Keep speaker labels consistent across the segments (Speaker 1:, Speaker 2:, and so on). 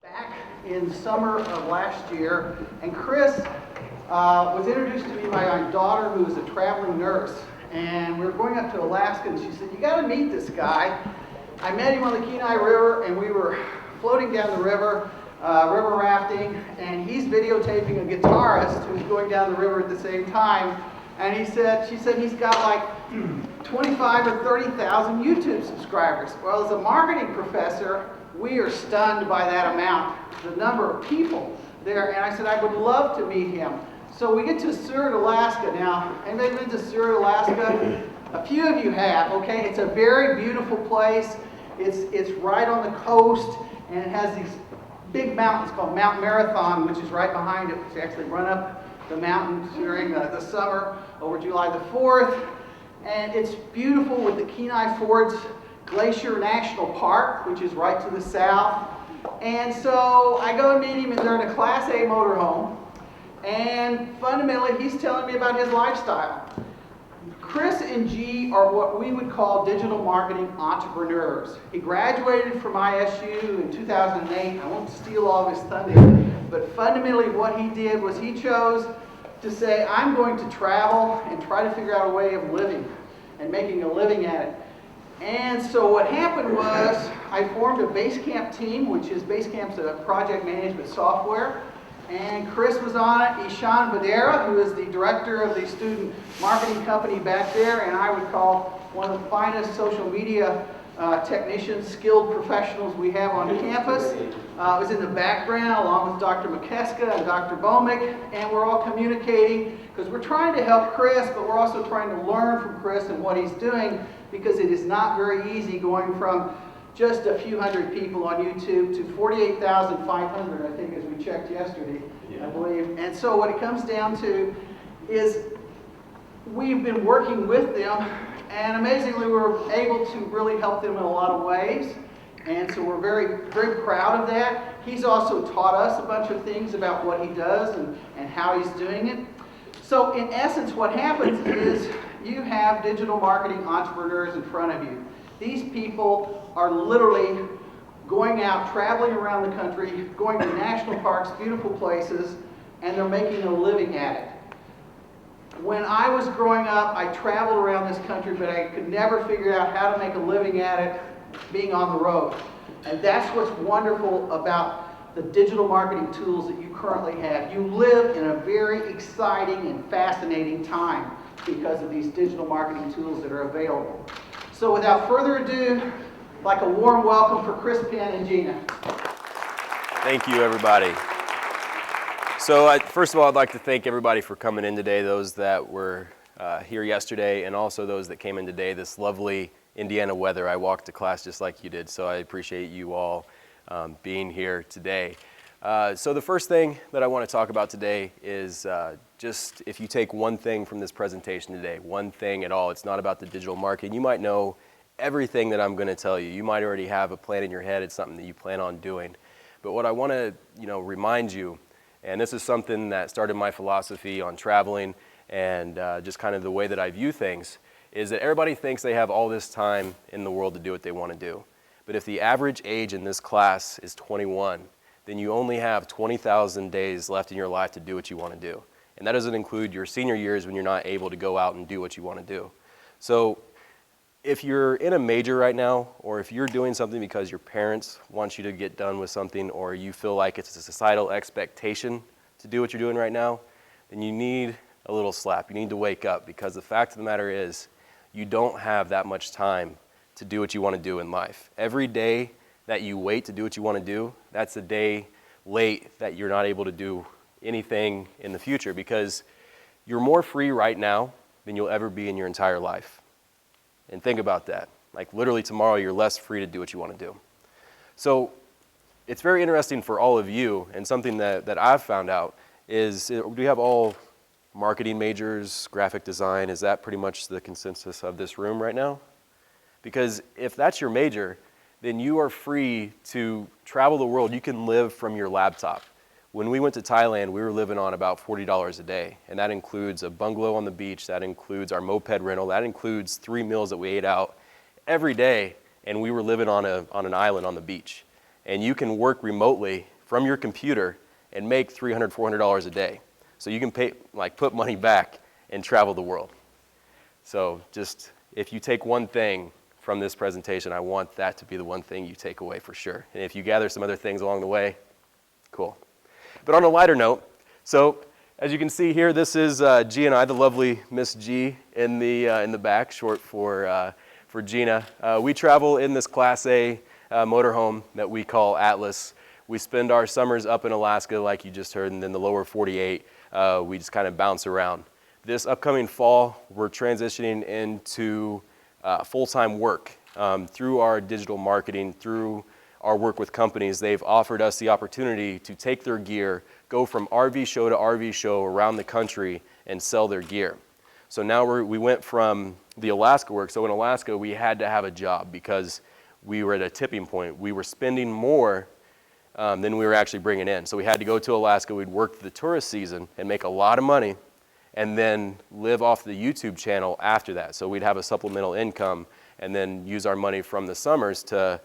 Speaker 1: Back in summer of last year, and Chris was introduced to me by my daughter, who is a traveling nurse, and we were going up to Alaska, and she said, "You got to meet this guy." I met him on the Kenai River, and we were floating down the river, river rafting, and he's videotaping a guitarist who's going down the river at the same time. And she said he's got like 25 or 30,000 YouTube subscribers. Well, as a marketing professor, we are stunned by that amount, the number of people there. And I said, I would love to meet him. So we get to Seward, Alaska now. Anybody been to Seward, Alaska? A few of you have, okay? It's a very beautiful place. It's right on the coast, and it has these big mountains called Mount Marathon, which is right behind it. You actually run up the mountains during the summer over July the 4th. And it's beautiful with the Kenai Fords Glacier National Park, which is right to the south. And so I go and meet him, and they're in a Class A motorhome. And fundamentally, he's telling me about his lifestyle. Chris and G are what we would call digital marketing entrepreneurs. He graduated from ISU in 2008. I won't steal all of his thunder, but fundamentally what he did was he chose to say, I'm going to travel and try to figure out a way of living and making a living at it. And so what happened was I formed a Basecamp team, which is Basecamp's a project management software. And Chris was on it, Ishan Vadera, who is the director of the student marketing company back there, and I would call one of the finest social media technicians, skilled professionals we have on campus. Was in the background along with Dr. McKeska and Dr. Bomick, and we're all communicating because we're trying to help Chris, but we're also trying to learn from Chris and what he's doing, because it is not very easy going from just a few hundred people on YouTube to 48,500, I think, as we checked yesterday, I believe. And so what it comes down to is we've been working with them, and amazingly we were able to really help them in a lot of ways. And so we're very, very proud of that. He's also taught us a bunch of things about what he does and how he's doing it. So in essence, what happens is you have digital marketing entrepreneurs in front of you. These people are literally going out, traveling around the country, going to national parks, beautiful places, and they're making a living at it. When I was growing up, I traveled around this country, but I could never figure out how to make a living at it being on the road. And that's what's wonderful about the digital marketing tools that you currently have. You live in a very exciting and fascinating time because of these digital marketing tools that are available. So without further ado, like a warm welcome for Chris Penn and Gina.
Speaker 2: Thank you, everybody. So first of all, I'd like to thank everybody for coming in today, those that were here yesterday, and also those that came in today, this lovely Indiana weather. I walked to class just like you did, so I appreciate you all being here today. So the first thing that I want to talk about today is just if you take one thing from this presentation today, one thing at all, it's not about the digital marketing. You might know everything that I'm going to tell you. You might already have a plan in your head. It's something that you plan on doing. But what I want to remind you, and this is something that started my philosophy on traveling and just kind of the way that I view things, is that everybody thinks they have all this time in the world to do what they want to do. But if the average age in this class is 21, then you only have 20,000 days left in your life to do what you want to do. And that doesn't include your senior years when you're not able to go out and do what you want to do. So if you're in a major right now, or if you're doing something because your parents want you to get done with something, or you feel like it's a societal expectation to do what you're doing right now, then you need a little slap. You need to wake up, because the fact of the matter is you don't have that much time to do what you want to do in life. Every day that you wait to do what you want to do, that's a day late that you're not able to do anything in the future, because you're more free right now than you'll ever be in your entire life. And think about that. Like literally tomorrow, you're less free to do what you want to do. So it's very interesting for all of you, and something that I've found out is, do we have all marketing majors, graphic design? Is that pretty much the consensus of this room right now? Because if that's your major, then you are free to travel the world. You can live from your laptop. When we went to Thailand, we were living on about $40 a day, and that includes a bungalow on the beach, that includes our moped rental, that includes 3 meals that we ate out every day, and we were living on an island on the beach. And you can work remotely from your computer and make $300, $400 a day. So you can put money back and travel the world. So just, if you take one thing from this presentation, I want that to be the one thing you take away for sure. And if you gather some other things along the way, cool. But on a lighter note, so as you can see here, this is G and I, the lovely Miss G in the back, short for Gina. We travel in this Class A motorhome that we call Atlas. We spend our summers up in Alaska, like you just heard, and then the lower 48, we just kind of bounce around. This upcoming fall, we're transitioning into full-time work. Through our digital marketing, through our work with companies, they've offered us the opportunity to take their gear, go from RV show to RV show around the country and sell their gear. So now we went from the Alaska work. So in Alaska, we had to have a job because we were at a tipping point. We were spending more than we were actually bringing in. So we had to go to Alaska. We'd work the tourist season and make a lot of money and then live off the YouTube channel after that. So we'd have a supplemental income and then use our money from the summers to,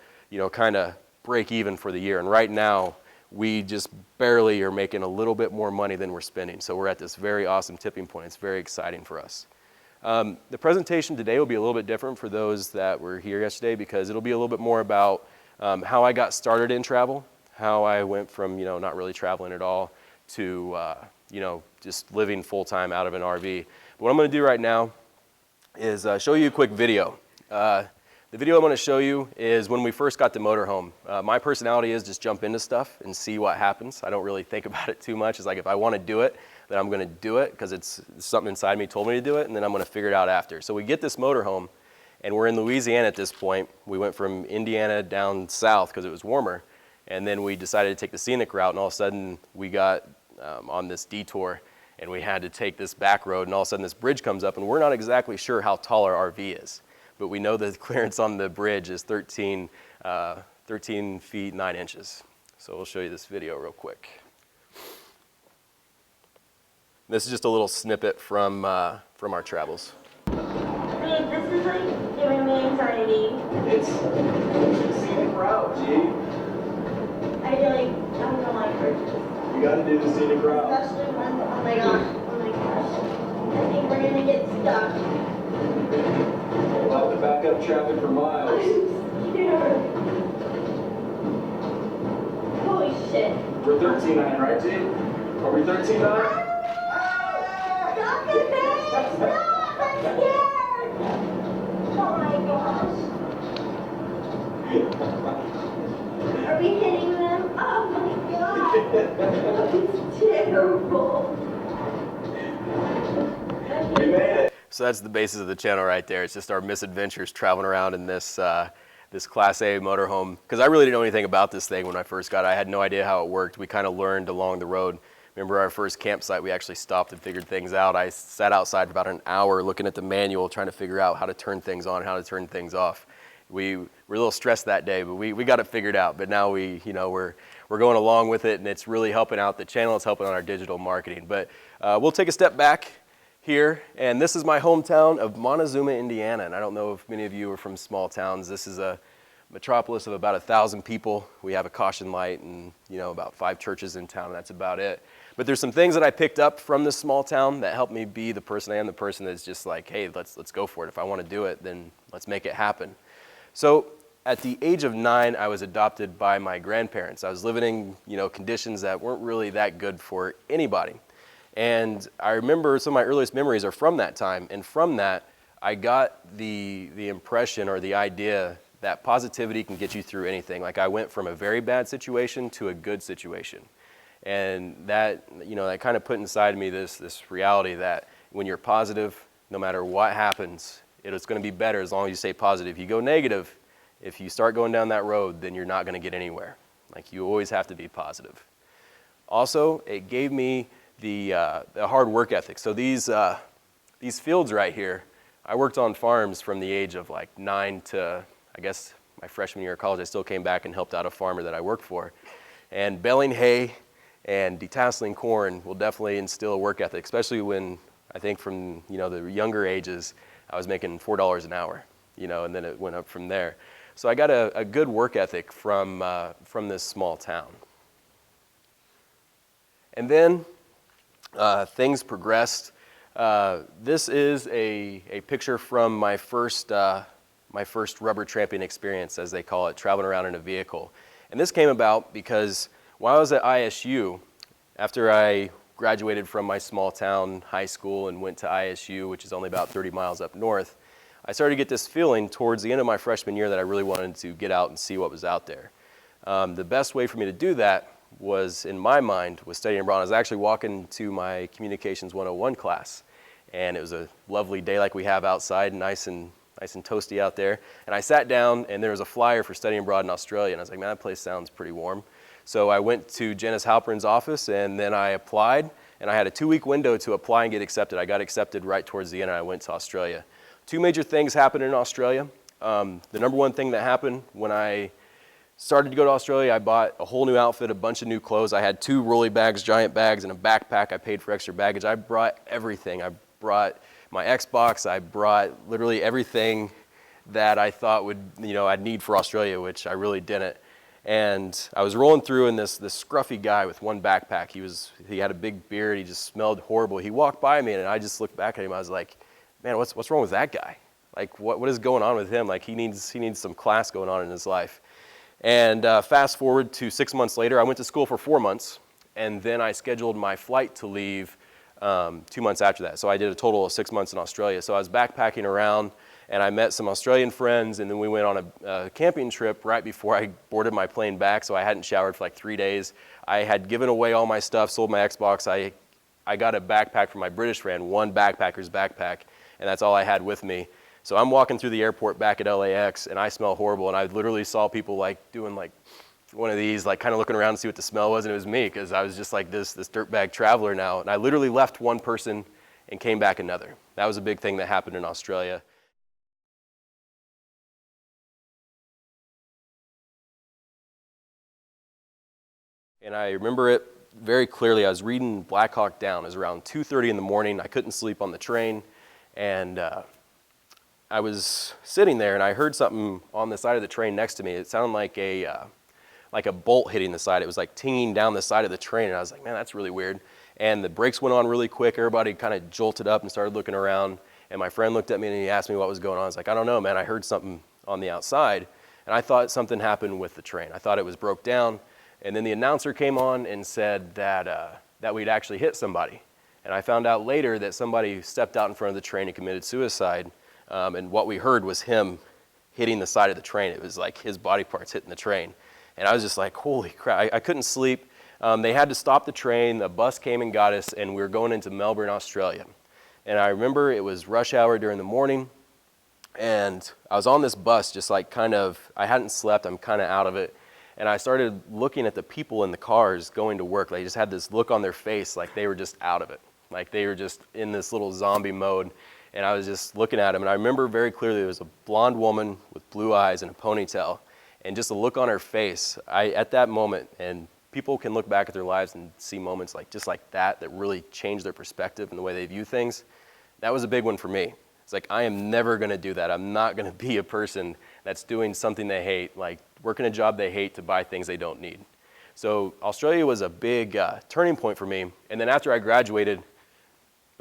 Speaker 2: kind of break even for the year. And right now, we just barely are making a little bit more money than we're spending. So we're at this very awesome tipping point. It's very exciting for us. The presentation today will be a little bit different for those that were here yesterday because it'll be a little bit more about how I got started in travel, how I went from, not really traveling at all to, just living full-time out of an RV. But what I'm going to do right now is show you a quick video. The video I'm going to show you is when we first got the motorhome. My personality is just jump into stuff and see what happens. I don't really think about it too much. It's like if I want to do it, then I'm going to do it because it's something inside me told me to do it, and then I'm going to figure it out after. So we get this motorhome, and we're in Louisiana at this point. We went from Indiana down south because it was warmer, and then we decided to take the scenic route, and all of a sudden we got on this detour, and we had to take this back road, and all of a sudden this bridge comes up, and we're not exactly sure how tall our RV is. But we know the clearance on the bridge is 13 feet 9 inches. So we'll show you this video real quick. This is just a little snippet from our travels.
Speaker 3: This is like giving me anxiety.
Speaker 1: It's scenic route, G.
Speaker 3: I don't like bridges.
Speaker 1: You gotta do the scenic route.
Speaker 3: Especially when, oh my gosh. I think we're gonna get stuck.
Speaker 1: We'll have to back up traffic for miles.
Speaker 3: I'm scared. Holy shit.
Speaker 1: We're 13.9, right, G? Are we 13.9?
Speaker 3: Stop it, man! Stop! I'm scared! Oh my gosh. Are we hitting them? Oh my god! That is terrible.
Speaker 1: We made it.
Speaker 2: So that's the basis of the channel right there. It's just our misadventures traveling around in this this Class A motorhome. Because I really didn't know anything about this thing when I first got it. I had no idea how it worked. We kind of learned along the road. Remember our first campsite, we actually stopped and figured things out. I sat outside for about an hour looking at the manual, trying to figure out how to turn things on, how to turn things off. We were a little stressed that day, but we got it figured out. But now we're going along with it, and it's really helping out the channel. It's helping out our digital marketing. But we'll take a step back here, and this is my hometown of Montezuma, Indiana. And I don't know if many of you are from small towns. This is a metropolis of about 1,000 people. We have a caution light and about 5 churches in town, and that's about it. But there's some things that I picked up from this small town that helped me be the person I am, the person that's just like, hey, let's go for it. If I want to do it, then let's make it happen. So at the age of 9, I was adopted by my grandparents. I was living in conditions that weren't really that good for anybody. And I remember some of my earliest memories are from that time. And from that, I got the impression or the idea that positivity can get you through anything. Like I went from a very bad situation to a good situation. And that, that kind of put inside me this reality that when you're positive, no matter what happens, it's going to be better as long as you stay positive. If you go negative, if you start going down that road, then you're not going to get anywhere. Like you always have to be positive. Also, it gave me the hard work ethic. So these fields right here, I worked on farms from the age of like 9 to, I guess, my freshman year of college. I still came back and helped out a farmer that I worked for. And baling hay and detasseling corn will definitely instill a work ethic, especially when I think from the younger ages, I was making $4 an hour, and then it went up from there. So I got a good work ethic from this small town. And then things progressed. This is a picture from my first rubber tramping experience, as they call it, traveling around in a vehicle. And this came about because while I was at ISU, after I graduated from my small town high school and went to ISU, which is only about 30 miles up north, I started to get this feeling towards the end of my freshman year that I really wanted to get out and see what was out there. The best way for me to do that was, in my mind, was studying abroad. I was actually walking to my Communications 101 class, and it was a lovely day like we have outside, nice and toasty out there. And I sat down, and there was a flyer for studying abroad in Australia, and I was like, man, that place sounds pretty warm. So I went to Janice Halperin's office, and then I applied, and I had a 2-week window to apply and get accepted. I got accepted right towards the end, and I went to Australia. 2 major things happened in Australia. The number one thing that happened when I started to go to Australia, I bought a whole new outfit, a bunch of new clothes. I had 2 rolly bags, giant bags, and a backpack. I paid for extra baggage. I brought everything. I brought my Xbox. I brought literally everything that I thought I'd need for Australia, which I really didn't. And I was rolling through, and this scruffy guy with one backpack, he had a big beard, he just smelled horrible. He walked by me, and I just looked back at him. I was like, man, what's wrong with that guy? Like, what is going on with him? Like, he needs some class going on in his life. And fast forward to 6 months later, I went to school for 4 months, and then I scheduled my flight to leave 2 months after that. So I did a total of 6 months in Australia. So I was backpacking around, and I met some Australian friends, and then we went on a camping trip right before I boarded my plane back, so I hadn't showered for like 3 days. I had given away all my stuff, sold my Xbox. I got a backpack from my British friend, one backpacker's backpack, and that's all I had with me. So I'm walking through the airport back at LAX, and I smell horrible, and I literally saw people like doing like one of these, like kind of looking around to see what the smell was, and it was me, because I was just like this dirtbag traveler now. And I literally left one person and came back another. That was a big thing that happened in Australia. And I remember it very clearly. I was reading Black Hawk Down. It was around 2:30 in the morning. I couldn't sleep on the train, and I was sitting there, and I heard something on the side of the train next to me. It sounded like a bolt hitting the side. It was like tinging down the side of the train, and I was like, man, that's really weird. And the brakes went on really quick. Everybody kind of jolted up and started looking around, and my friend looked at me, and he asked me what was going on. I was like, I don't know, man. I heard something on the outside, and I thought something happened with the train. I thought it was broke down, and then the announcer came on and said that we'd actually hit somebody. And I found out later that somebody stepped out in front of the train and committed suicide. And what we heard was him hitting the side of the train. It was like his body parts hitting the train. And I was just like, holy crap, I couldn't sleep. They had to stop the train, the bus came and got us, and we were going into Melbourne, Australia. And I remember it was rush hour during the morning, and I was on this bus just like I hadn't slept, I'm kind of out of it. And I started looking at the people in the cars going to work. They just had this look on their face like they were just out of it. Like they were just in this little zombie mode. And I was just looking at them, and I remember very clearly there was a blonde woman with blue eyes and a ponytail, and just a look on her face. At that moment, and people can look back at their lives and see moments just like that really change their perspective and the way they view things. That was a big one for me. It's like, I am never going to do that. I'm not going to be a person that's doing something they hate, like working a job they hate to buy things they don't need. So Australia was a big turning point for me. And then after I graduated,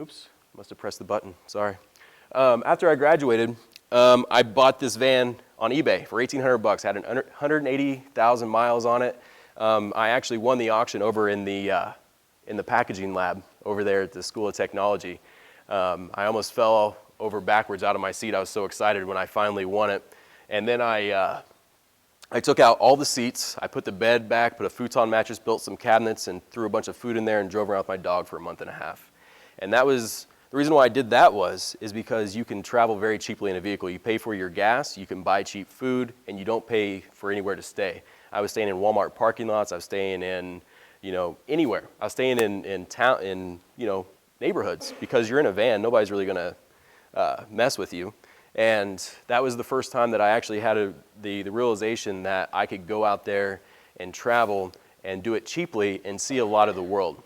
Speaker 2: oops, must have pressed the button, sorry. After I graduated, I bought this van on eBay for $1,800. Had 180,000 miles on it. I actually won the auction over in the packaging lab over there at the School of Technology. I almost fell over backwards out of my seat. I was so excited when I finally won it. And then I took out all the seats. I put the bed back, put a futon mattress, built some cabinets, and threw a bunch of food in there and drove around with my dog for a month and a half. And that was, the reason why I did that is because you can travel very cheaply in a vehicle. You pay for your gas, you can buy cheap food, and you don't pay for anywhere to stay. I was staying in Walmart parking lots. I was staying in, anywhere. I was staying in town, neighborhoods, because you're in a van. Nobody's really going to mess with you. And that was the first time that I actually had the realization that I could go out there and travel and do it cheaply and see a lot of the world.